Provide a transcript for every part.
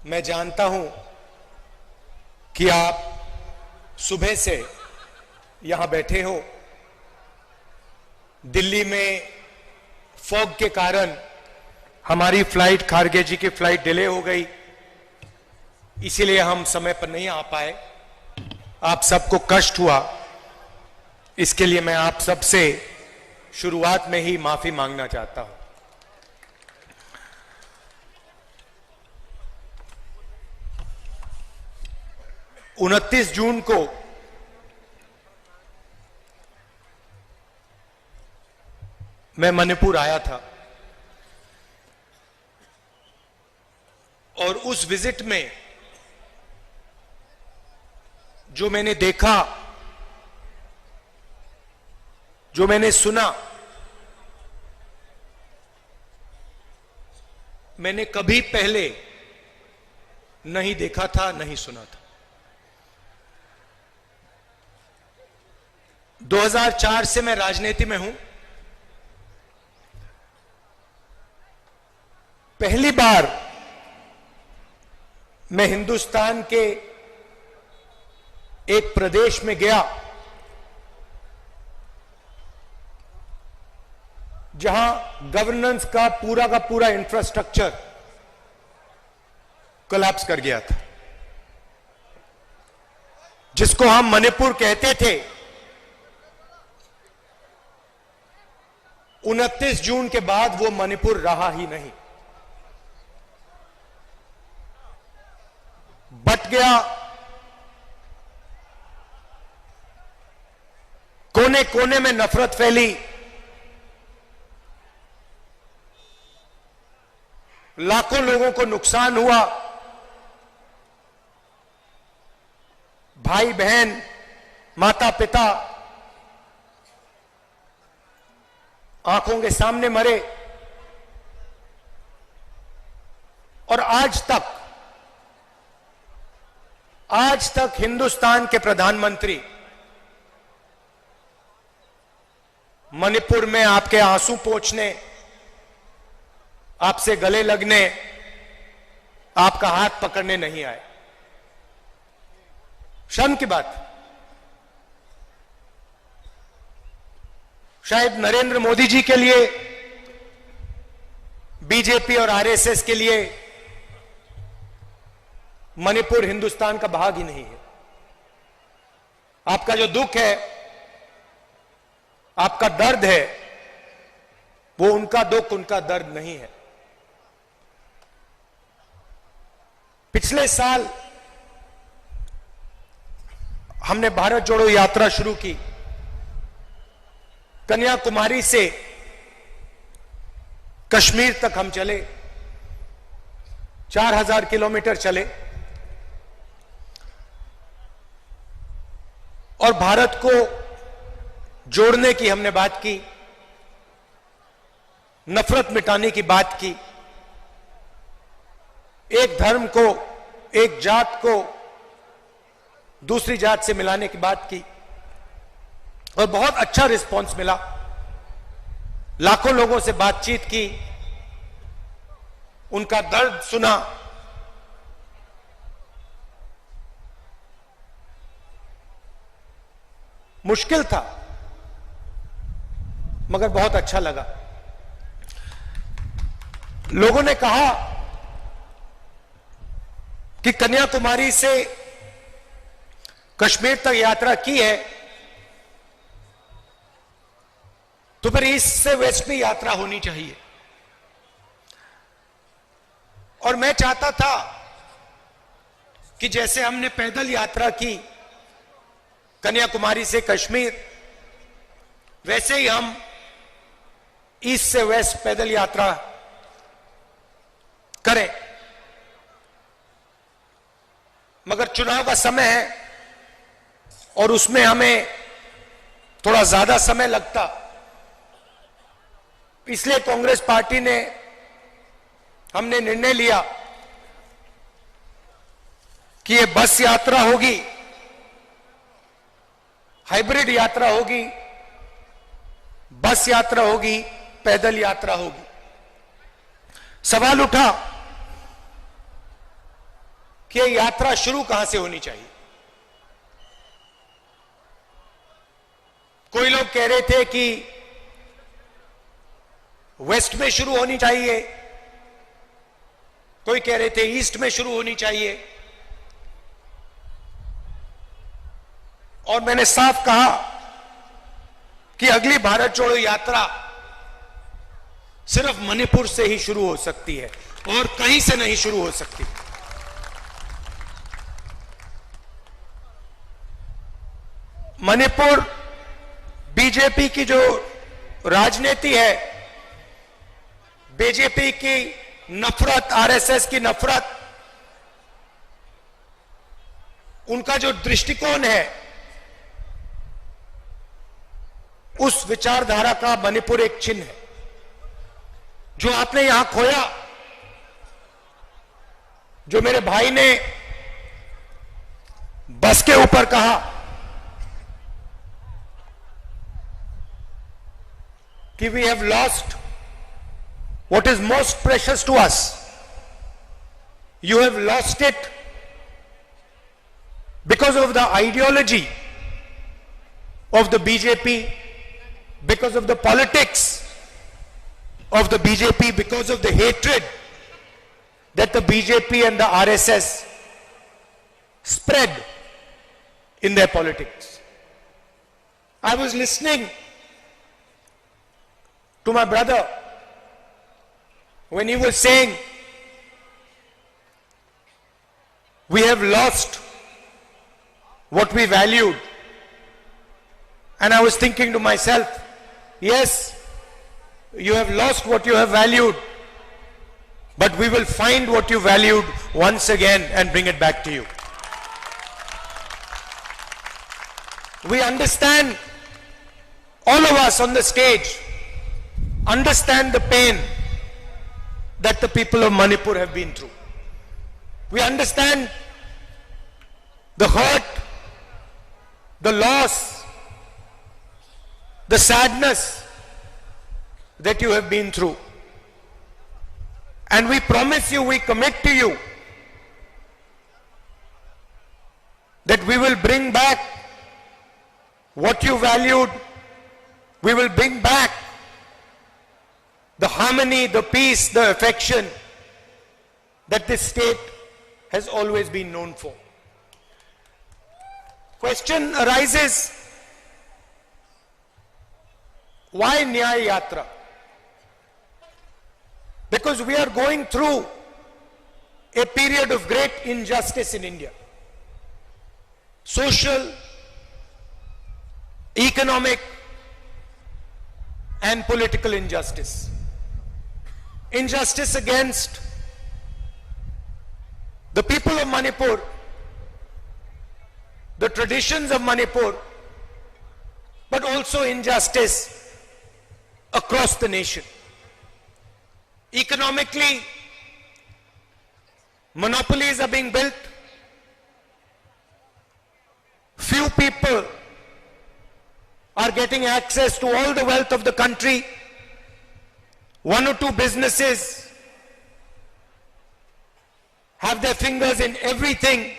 मैं जानता हूं कि आप सुबह से यहां बैठे हो। दिल्ली में फॉग के कारण हमारी फ्लाइट, खारगे जी की फ्लाइट डिले हो गई, इसीलिए हम समय पर नहीं आ पाए। आप सबको कष्ट हुआ, इसके लिए मैं आप सबसे शुरुआत में ही माफी मांगना चाहता हूं। उनतीस जून को मैं मणिपुर आया था और उस विजिट में जो मैंने देखा, जो मैंने सुना, मैंने कभी पहले नहीं देखा था, नहीं सुना था। 2004 से मैं राजनीति में हूं। पहली बार मैं हिंदुस्तान के एक प्रदेश में गया जहां गवर्नेंस का पूरा इंफ्रास्ट्रक्चर कोलैप्स कर गया था, जिसको हम मणिपुर कहते थे। 29 जून के बाद वो मणिपुर रहा ही नहीं, बट गया। कोने कोने में नफरत फैली, लाखों लोगों को नुकसान हुआ। भाई बहन, माता पिता आंखों के सामने मरे। और आज तक हिंदुस्तान के प्रधानमंत्री मणिपुर में आपके आंसू पोंछने, आपसे गले लगने, आपका हाथ पकड़ने नहीं आए। शर्म की बात। शायद नरेंद्र मोदी जी के लिए, बीजेपी और आरएसएस के लिए मणिपुर हिंदुस्तान का भाग ही नहीं है। आपका जो दुख है, आपका दर्द है, वो उनका दुख, उनका दर्द नहीं है। पिछले साल हमने भारत जोड़ो यात्रा शुरू की। कन्याकुमारी से कश्मीर तक हम चले, 4000 किलोमीटर चले और भारत को जोड़ने की हमने बात की, नफरत मिटाने की बात की, एक धर्म को, एक जात को दूसरी जात से मिलाने की बात की और बहुत अच्छा रिस्पांस मिला। लाखों लोगों से बातचीत की, उनका दर्द सुना। मुश्किल था मगर बहुत अच्छा लगा। लोगों ने कहा कि कन्याकुमारी से कश्मीर तक यात्रा की है तो फिर ईस्ट से वेस्ट में यात्रा होनी चाहिए। और मैं चाहता था कि जैसे हमने पैदल यात्रा की कन्याकुमारी से कश्मीर, वैसे ही हम ईस्ट से वेस्ट पैदल यात्रा करें। मगर चुनाव का समय है और उसमें हमें थोड़ा ज्यादा समय लगता, इसलिए कांग्रेस पार्टी ने, हमने निर्णय लिया कि ये बस यात्रा होगी, हाइब्रिड यात्रा होगी, बस यात्रा होगी, पैदल यात्रा होगी। सवाल उठा कि ये यात्रा शुरू कहां से होनी चाहिए। कोई लोग कह रहे थे कि वेस्ट में शुरू होनी चाहिए, कोई कह रहे थे ईस्ट में शुरू होनी चाहिए, और मैंने साफ कहा कि अगली भारत जोड़ो यात्रा सिर्फ मणिपुर से ही शुरू हो सकती है और कहीं से नहीं शुरू हो सकती। मणिपुर बीजेपी की जो राजनीति है, बीजेपी की नफरत, आरएसएस की नफरत, उनका जो दृष्टिकोण है, उस विचारधारा का मणिपुर एक चिन्ह है। जो आपने यहां खोया, जो मेरे भाई ने बस के ऊपर कहा कि we have lost what is most precious to us. You have lost it because of the ideology of the BJP, because of the politics of the BJP, because of the hatred that the BJP and the RSS spread in their politics. I was listening to my brother when he was saying we have lost what we valued, and I was thinking to myself, yes, you have lost what you have valued, but we will find what you valued once again and bring it back to you. We understand, all of us on the stage understand the pain that the people of Manipur have been through. We understand the hurt, the loss, the sadness that you have been through. And we promise you, we commit to you that we will bring back what you valued. We will bring back the harmony, the peace, the affection that this state has always been known for. Question arises, why Nyaya Yatra? Because we are going through a period of great injustice in India. Social, economic, and political injustice. Injustice against the people of Manipur, the traditions of Manipur, but also injustice across the nation. Economically, monopolies are being built. Few people are getting access to all the wealth of the country. One or two businesses have their fingers in everything,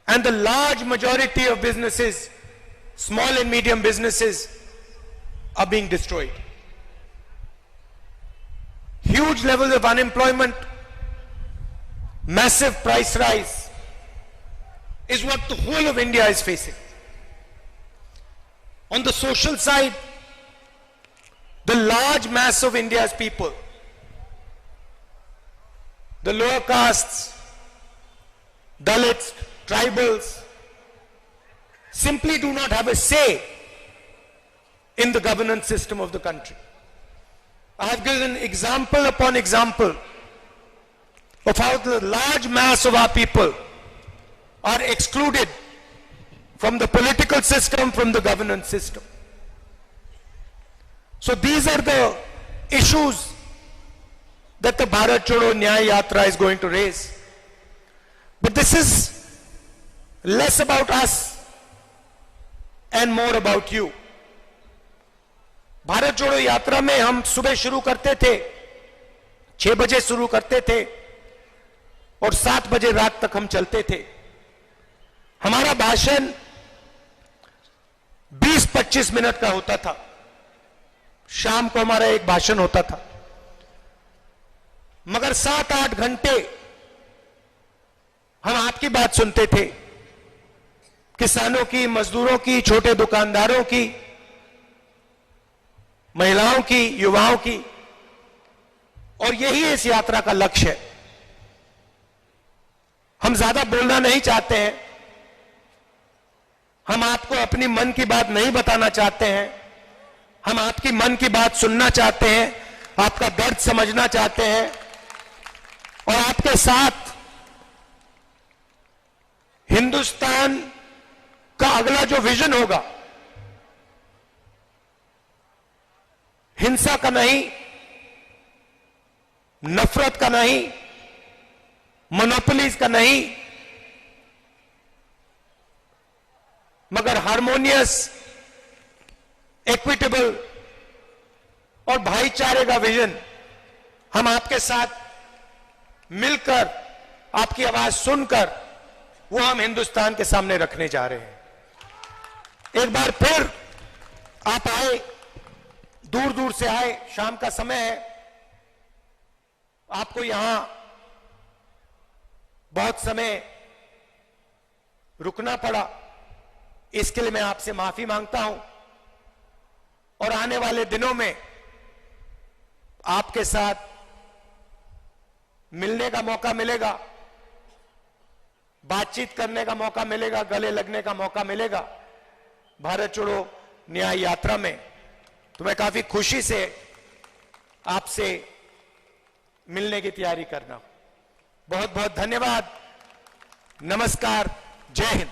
and the large majority of businesses, small and medium businesses, are being destroyed. Huge levels of unemployment, massive price rise is what the whole of India is facing. On the social side, the large mass of India's people, the lower castes, Dalits, tribals, simply do not have a say in the governance system of the country. I have given example upon example of how the large mass of our people are excluded from the political system, from the governance system. So these are the issues that the Bharat Chodo Nyaya Yatra is going to raise. But this is less about us and more about you. Bharat जोड़ो यात्रा में हम सुबह शुरू करते थे, 6 बजे शुरू करते थे, और 7 बजे रात तक हम चलते थे। हमारा भाषण 20-25 मिनट का होता था। शाम को हमारा एक भाषण होता था, मगर 7-8 घंटे हम आपकी बात सुनते थे, किसानों की, मजदूरों की, छोटे दुकानदारों की, महिलाओं की, युवाओं की। और यही इस यात्रा का लक्ष्य है। हम ज्यादा बोलना नहीं चाहते हैं, हम आपको अपनी मन की बात नहीं बताना चाहते हैं, हम आपकी मन की बात सुनना चाहते हैं, आपका दर्द समझना चाहते हैं और आपके साथ हिंदुस्तान का अगला जो विजन होगा, हिंसा का नहीं, नफरत का नहीं, मोनोपोलीज का नहीं, मगर हार्मोनियस, इक्विटेबल और भाईचारे का विजन हम आपके साथ मिलकर, आपकी आवाज सुनकर, वो हम हिंदुस्तान के सामने रखने जा रहे हैं। एक बार फिर आप आए, दूर दूर से आए, शाम का समय है, आपको यहां बहुत समय रुकना पड़ा, इसके लिए मैं आपसे माफी मांगता हूं। और आने वाले दिनों में आपके साथ मिलने का मौका मिलेगा, बातचीत करने का मौका मिलेगा, गले लगने का मौका मिलेगा भारत छोड़ो न्याय यात्रा में। तो मैं काफी खुशी से आपसे मिलने की तैयारी करना। बहुत बहुत धन्यवाद। नमस्कार। जय हिंद।